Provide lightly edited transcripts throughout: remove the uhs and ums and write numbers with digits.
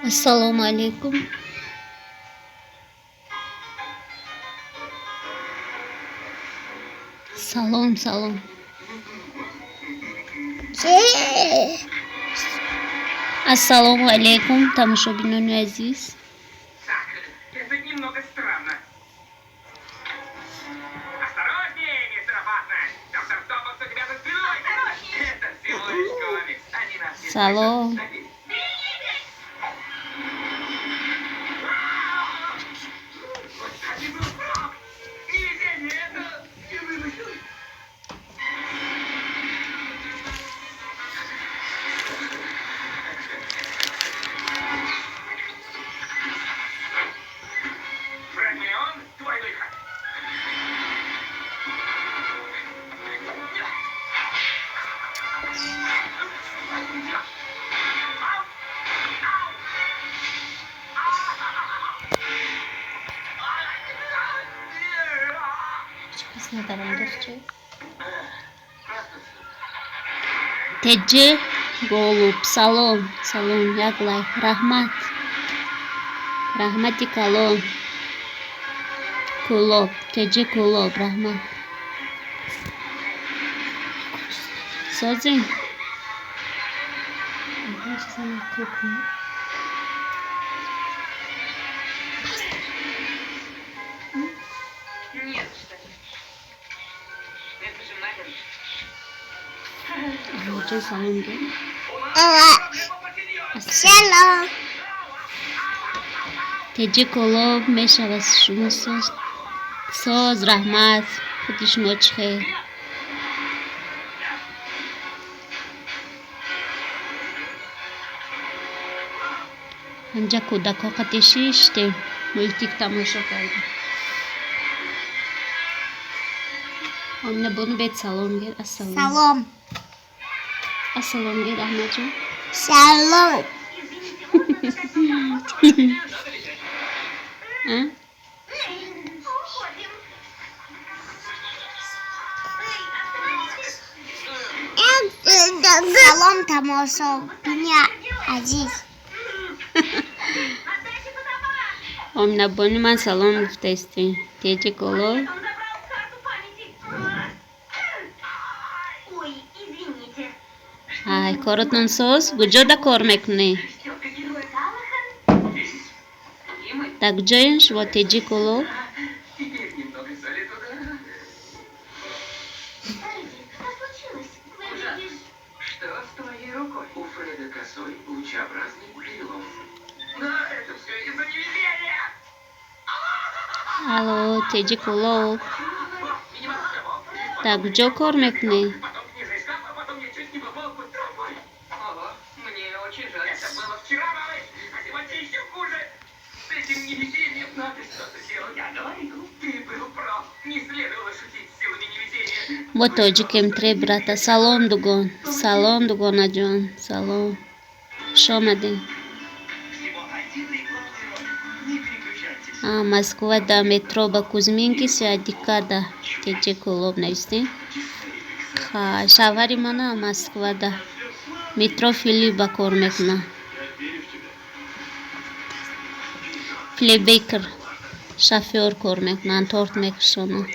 Ассаламу алейкум. Салом, салом. Ассаламу алейкум, тамошобинони азиз. Это немного странно. Осторожнее, мистер Опасность! Доктор Тобокс у тебя за спиной! Это всего лишь комикс. Они нас не Салом. слышат. Один был прав! Невезение это не вымысел. Фрагмент, твой выход. Теджи, голубь, салом, салом, яглай, рахмат. Рахмати калом. Кулоб, теджи кулоб, рахмат. Созин. Нет, что ли? Это же набережная. Теджи салом, ге. Shalom. теджи кулоб, мешавад шумо соз. Соз, рахмат. Худиш мочхе. اینجا کودک‌ها قطعی شده مولتیک تماشا کردن. آمینه بونو بهت سلام گیر. السلام. Shalom. السلام گیر احمد جون. Shalom. ها؟ Shalom тамошобини азиз. آمینه بونو من سلام گفتستی. تیجی کلو. Он забрал карту памяти. Ой, извините. های کارتون سوز کجا دا کار میکنی؟ Стёлка героя Салахан. И мы. دا کجایش و تیجی کلو؟ Теперь немного соли туда. Что случилось? Выглядишь... Что с твоей рукой? У Фреда косой лучеобразный перелом. Но это все из-за невезения! الو تیجی کلو. Минимум. دا کجا کار میکنی؟ Потом книжный шкаф, а потом я чуть не попал под трамвай. Ого, мне очень жаль. Это было вчера, малыш, а сегодня еще хуже. С этим невезением надо что-то делать. Я говорил, ты был прав. Не следовало шутить с силами невезения. با تاجیکم تری براتا سلام دوگان. سلام دوگانا جان. سلام. شامدین. Всего один рекламный ролик. Не переключайтесь. Москва да метро ба Кузьминки Сядика да тече колоб навистин. Ха шавари мана Москва да метро фили ба кор мекуна. Флебекер шофёр кор мекунан торт мекушонан.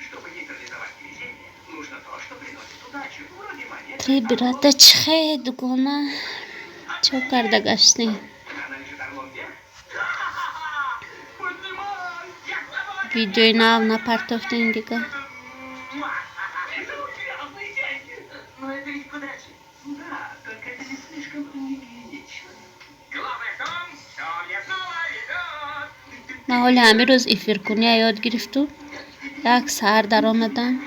Чтобы нейтрализовать невезение, нужно то, что приносит удачу. Вроде монет. Три брата чихе дугона чо карда гаштин. Она лежит орлом вверх. Поднимай! Я с тобой! Видеои нав напартофтин дига. Это ужасные деньги. Но это ведь к удаче. Да, только это не слишком гигиенично. Главное в том, что мне снова везет. ما حال همه روز ایفرکونیا یاد گرفتم. یک سهر در آمدم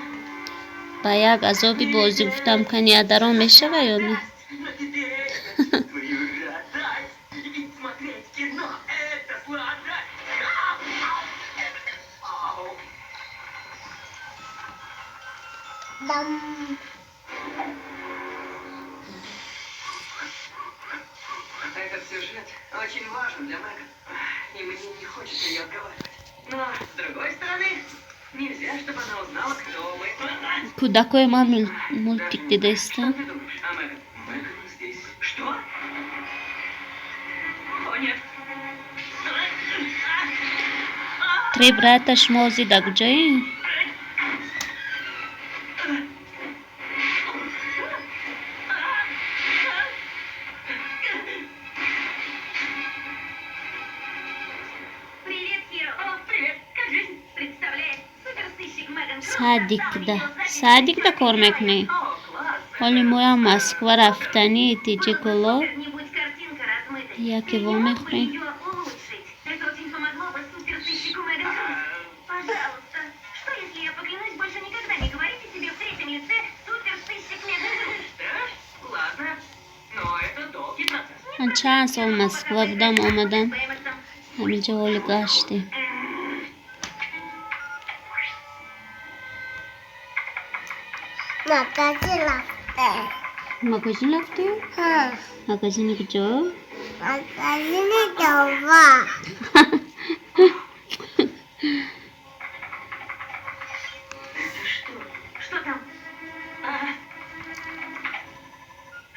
با یک عذابی بازی گفتم کنی در آن میشه و یا نه. Но теперь твою радость. Ведь смотреть кино — это сладость. Ау. Dam. Этот сюжет очень важен для Меган. И мне не хочется ее отговаривать. Но, с другой стороны, нельзя, чтобы она узнала, кто мы. کودکای من مولتیک دیده Что استن. ты думаешь о Меган? Меган здесь. Что? О, нет. Три брата Шмози да куҷои? Привет, Хиро. О, привет. Как жизнь? Представляешь, суперсыщик Меган Кросс Садикда. Садикда кор мекунӣ? О, класс. ҳоли моям Москва рафтанӣ тиҷи куло Как-нибудь картинка размыта. яке Ты во не мог бы мехӯрем. её улучшить? Это очень помогло бы суперсыщику Меган Кросс. Пожалуйста. Что, если я поклянусь больше никогда не говорить о себе в третьем лице суперсыщик Меган Кросс? Да? Ладно. Но это долгий процесс. ман чанд сол Москва будам омадам Эмексом. ҳаминҷо ҳоли гаштем. Магазин лафте. Магазин рафтӣ? Магазини куҷо? Магазин дова. Это что? Что там?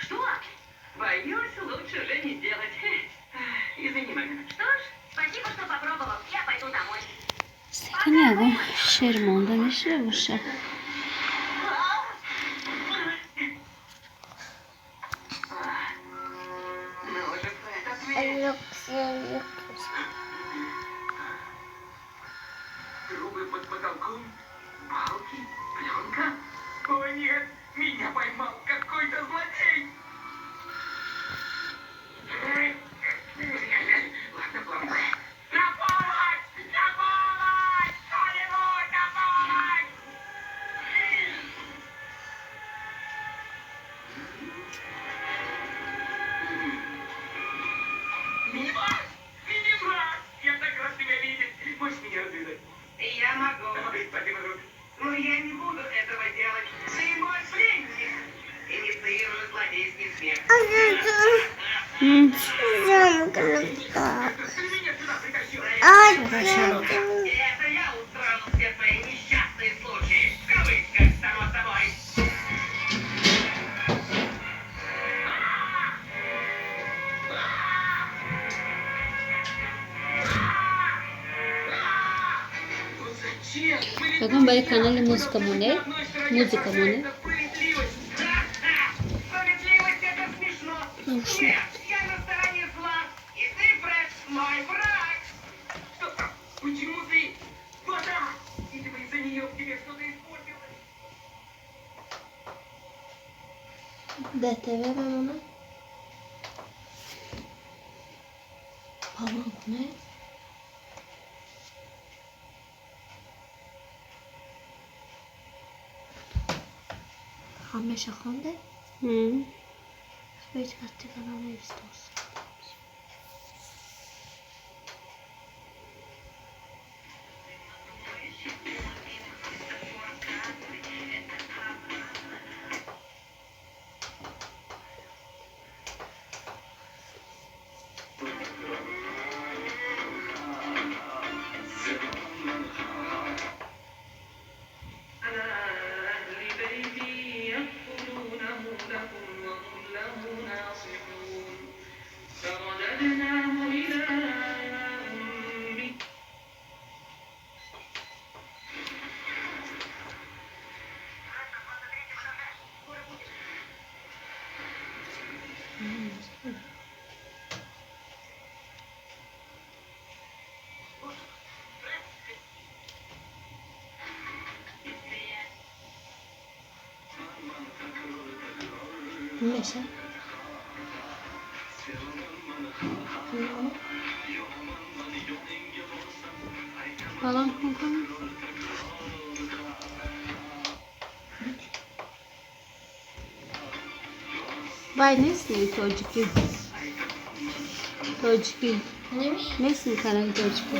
Что? Боюсь, лучше уже не сделать. Извини, Меган. Что ж, спасибо, что попробовал. Я пойду домой. секуни агон шер монда мешава боша. Ну же, Фред, ответь. Трубы под потолком, балки, пленка. О нет, меня поймал какой-то злодей. Ладно, план Б. На помощь! На помощь! Кто-нибудь на помощь! Мини-бар! Мини-бар! Я так рад тебя видеть! Можешь меня отвязать? Я могу. Спасибо, друг. Но я не буду этого делать. Ты мой пленник. Инициирую злодейский смех. М, Ты меня сюда притащил. Это я устроил все твои несчастные случаи. В кавычках, само собой. Ну зачем? Мы ведь агон барои канали музыка на монда? одной стороне Музыка факта, монда? это справедливость. Справедливость это смешно. Нет, я на стороне зла. И ты, Фред, мой враг. Что там? Почему ты? Вода! Видимо, из-за нее в тебе что-то испортилось. ДТВ мамона? Павлов, не? ҳамеша хонде? ҳеҷ кас дига нанавистос. أهل بيتي يكفلونه لكم وهم له ناصحون فرددناه إلى أمه ҳамеша балон кун. Вай несни тоҷики. Тоҷики. Несни канали тоҷики.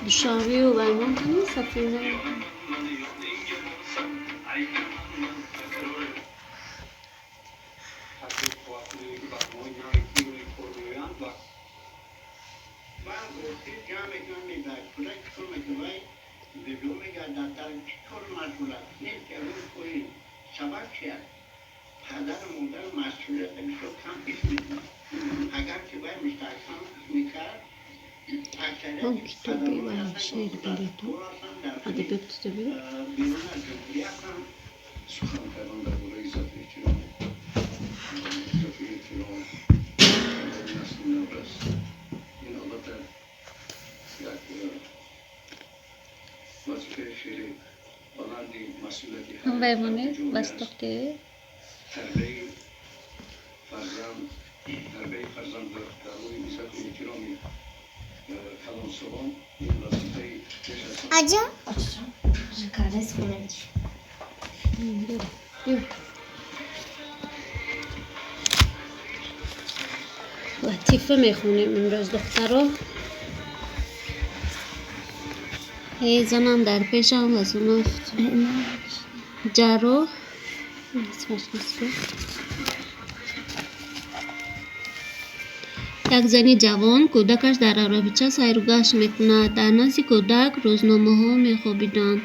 Душанбею ваймон кунӣ сафина. پدر و مادر مسئولیتش رو کم پیش می‌کنه. اگر که باید مستحکم میکرد هم کتابی و شعر بلیتو ادبیات کتابی بیرون از جمهوریت هم سخن کردن درباره اضافه احترام نسل نو است. این البته یک وظیفه خیلی بلندی مسئولیتی هم بایمونه بستخته تربیت فرزند در روی اضافه احترامی کلانسوان این وظیفه پیش از Acı. Kahve koymuş. لطیفه میخونیم امروز دخترها. زنم در پیشم و زنم جارو اسمش نیست. یک زنی جوان کودکش در عربیچه سیر و گشت میکند. در نزد کودک روزنامه ها میخوابیدند.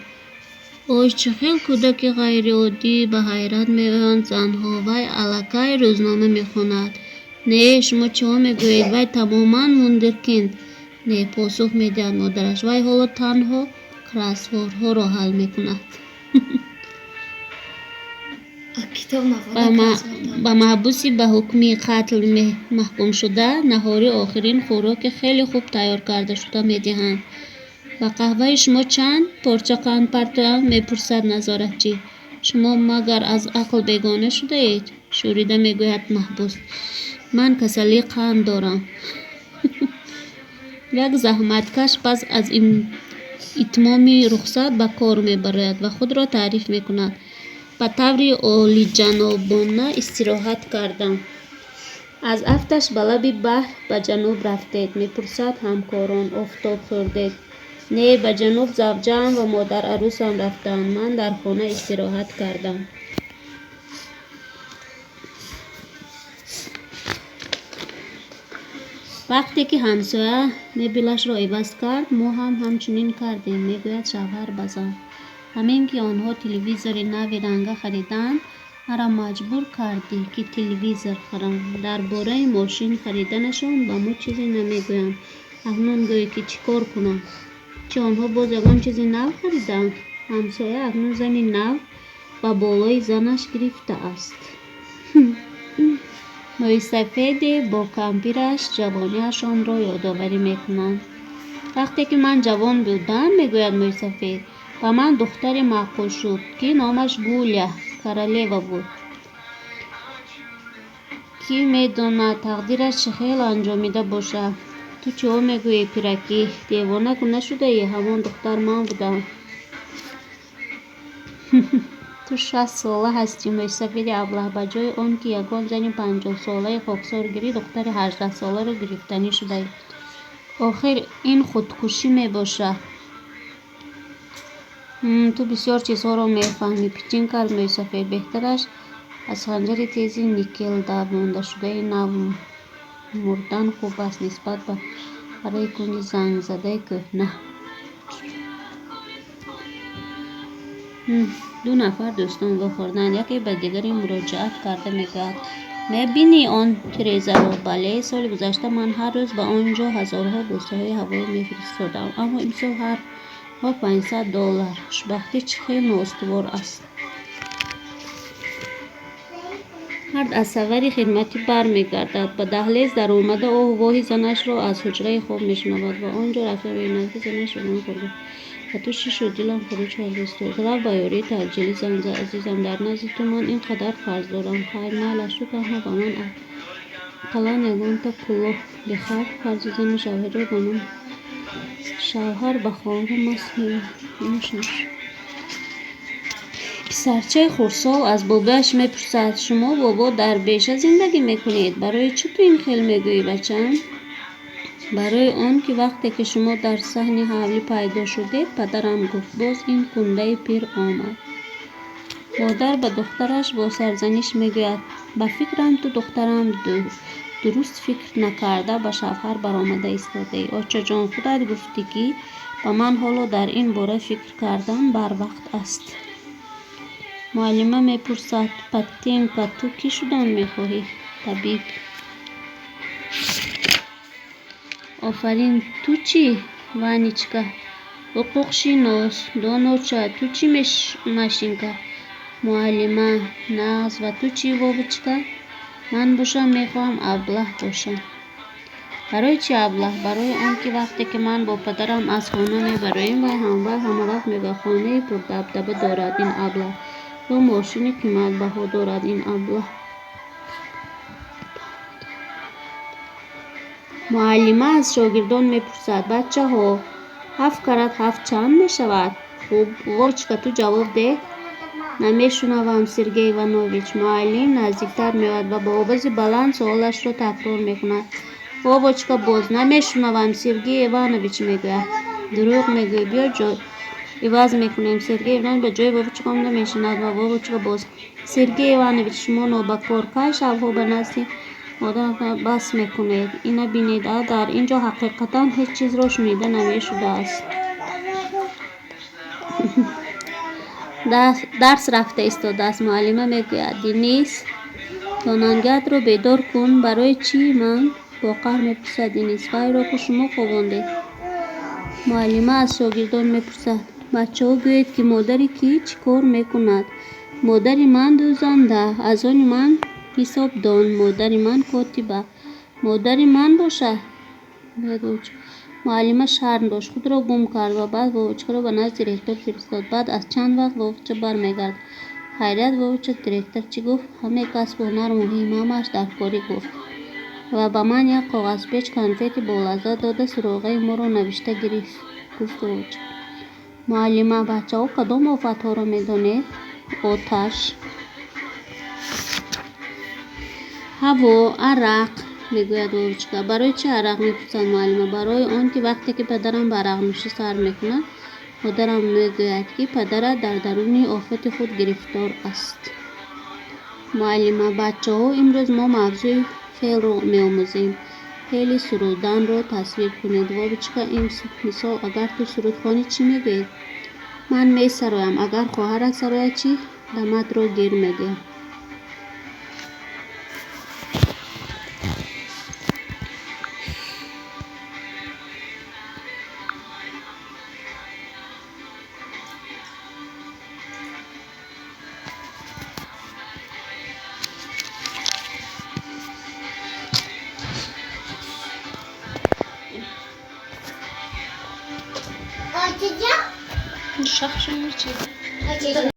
اوه چه خیلی کودک غیر عادی، به حیرت میآیند زنها. وی الکی روزنامه میخواند. نه شما چه میگویید؟ وی تماما وندرکیند. نه پاسخ میدهد مادرش. وی حالا تنها کراسوردها را حل میکند. کتاب نخوندم. به محبوسی به حکم قتل محکوم شده نهاری آخرین خوراک خیلی خوب تیار کرده شده میدهند. و قهوه شما چند پارچه قند پرتو میپرسد نظارتچی. شما مگر از عقل بیگانه شده اید؟ شوریده میگوید محبوس. من کسلی قند دارم. یک زحمتکش پس از اتمام رخصت به کار میبرد و خود را تعریف میکند. به طور عالی جنابانه استراحت کردم. از افتش به لب بحر به جنوب رفتید؟ میپرسد همکاران. آفتاب خوردید؟ نه، به جنوب زوجه‌ام و مادر عروسم رفتند. من در خانه استراحت کردم. وقتی که همسایه مبلش را عوض کرد ما هم همچنین کردیم. میگوید شوهر بزن. همین که آنها تلویزور نو رنگه خریدند مرا مجبور کردی که تلویزور خرم. درباره ماشین خریدنشان به ما چیزی نمیگویند. اکنون گویی که چیکار کنم؟ چه آنها باز یگان چیزی نو خریدند؟ همسایه اکنون زنی نو به بالای زنش گرفته است. مای سفید با کمپیرش جوانیشان را یادآوری میکنند. وقتی که من جوان بودم، میگوید مای سفید، و من دختری معقول شد که نامش گولیا کرالیوا بود. کی میداند تقدیرش چه خیلی انجامیده باشد. تو چه میگویی پیرکی؟ دیوانه که نشده ای؟ همان دختر من بودم. تو 60 ساله هستی مای سفید ابله. به جای آن که یگان زن 50 ساله خاکسار گیری، دختر 18 ساله رو گرفتنی شده ای. آخر این خودکشی میباشه. تو بسیار چیزها را میفهمی. پیچین کرد مای سفید. بهترش از خنجر تیزی نیکل درمانده شده نو مردن خوب است نسبت به برای کنی زنگ زده کهنه. 2 نفر دوستان بخوردن. یکی به دیگری مراجعت کرده میگوید میبینی آن تریزا را؟ بله، سال گذشته من هر روز به آنجا هزارها بوسه های هوایی میفرستادم، اما امسال هر ها $500. خوشبختی چه خیلی نااستوار است. مرد از سواری خدمتی برمیگردد. به دهلیز در آمده آه زنش را از حجره خواب میشنود و آنجا رفته میبیند که زنش رو خورده. و تو چی شد؟ دلم خروج است. طلب به یاری تجلی زنگ زد. عزیزم، در نزد تو من اینقدر قرض دارم. خیر نه، لشو تنها به من اقلا یگان تا کلاه بخیر. قرض زن شوهر را به من شوهر به خواهر مست میشنش. پسرچه خردسال از باباش میپرسد شما بابا در بیشه زندگی میکنید؟ برای چی تو این خیلی میگویی بچم؟ برای آن که وقتی که شما در صحن حولی پیدا شدید پدرم گفت. باز این کنده پیر آمد. مادر به دخترش با سرزنش میگوید به فکرم تو دخترم درست فکر نکرده به شوهر برآمده ایستاده ای. آچه جان، خودت گفتی که به من حالا در این باره فکر کردن بر وقت است. معلمه میپرسد پتینکا تو کی شدن میخواهی؟ طبیب. آفرین تو چی؟ وانیچکا. حقوق شناس. دانوچه تو چی ماشینکا؟ معلمه. نغز. و تو چی وابچکا؟ من باشم میخواهم ابله باشم. برای چی ابله؟ برای آنکه وقتی که من با پدرم از خانه میبریم و همه وقت میگه خانه پر دبدبه دارد این ابله یا ماشین قیمت بها دارد این ابله. معلمه از شاگردان میپرسد بچه ها 7 کرد 7 چند میشود؟ خوب وابچکا تو جواب ده. نمیشنوم سرگئی ایوانوویچ. معلم نزدیکتر میاد و با آواز بلند سوالش را تکرار میکند. وابچکا باز نمیشنوم سرگئی ایوانوویچ میگوید. دروغ میگویی بیا جای عوض میکنیم. سرگئی ایوانوویچ به جای وابچکا نمیشنود و وابچکا باز سرگئی ایوانوویچ شما نابکار کی شبها به نزد مادرتان بس میکنید؟ اینا بینید در اینجا حقیقتا هیچ چیز را شنیده نمیشده است. درس رفته ایستاده است. معلمه میگوید دینیس رانندگیت رو بیدار کن. برای چی من؟ با قهر میپرسد دینیس. وی را که شما خواباندید. معلمه از شاگردان میپرسد بچه ها گویید که مادری کی چی کار میکند؟ مادری من دوزنده. از آن من حساب دان. مادری من کاتبه. مادری من باشه. معلمه شرم داشت خود را گم کرد و بعد وابچکا را به نزد دیرکتور فرستاد. بعد از چند وقت وابچه برمیگرد. حیرت وابچه دیرکتور چی گفت؟ همه کس با نرم و همه‌اش در کاری گفت و به من یک کاغذ پیچ کنفت با لذت داده سراغه ما را نوشته گرفت. گفت وابچه. معلمه بچه ها کدام آفت ها را میدانید؟ آتش، هوا، عرق. میگوید وابچکا. برای چه عرق میپرسد معلمه؟ برای آنکه وقتی که پدرم به عرق نوشی سر میکند مادرم میگوید که پدرت در درون آفت خود گرفتار است. معلمه بچه ها امروز ما موضوع فعل را میآموزیم. فعل سرودن را تصویر کنید. وابچکا مثال اگر تو سرود خوانی چی میگویی؟ من می سرایم. اگر خواهرت سراید چی؟ دمت را گیر میگویم. Açacağım. Şak şunu çek. Açacağım.